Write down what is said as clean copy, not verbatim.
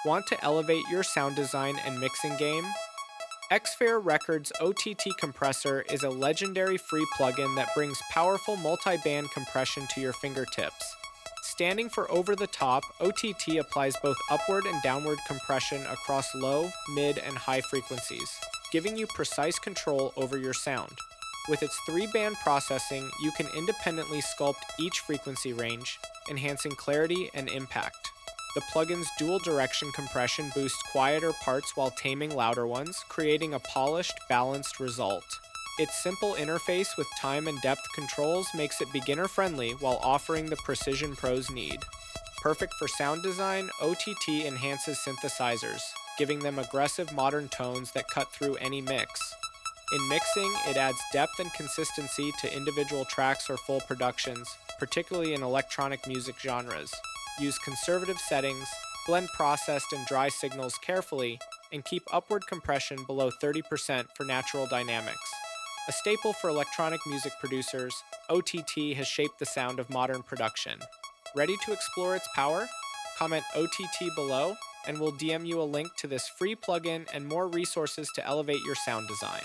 Want to elevate your sound design and mixing game? Xfer Records OTT Compressor is a legendary free plugin that brings powerful multiband compression to your fingertips. Standing for over the top, OTT applies both upward and downward compression across low, mid, and high frequencies, giving you precise control over your sound. With its 3-band processing, you can independently sculpt each frequency range, enhancing clarity and impact. The plugin's dual-direction compression boosts quieter parts while taming louder ones, creating a polished, balanced result. Its simple interface with time and depth controls makes it beginner-friendly while offering the precision pros need. Perfect for sound design, OTT enhances synthesizers, giving them aggressive modern tones that cut through any mix. In mixing, it adds depth and consistency to individual tracks or full productions, particularly in electronic music genres. Use conservative settings, blend processed and dry signals carefully, and keep upward compression below 30% for natural dynamics. A staple for electronic music producers, OTT has shaped the sound of modern production. Ready to explore its power? Comment OTT below, and we'll DM you a link to this free plugin and more resources to elevate your sound design.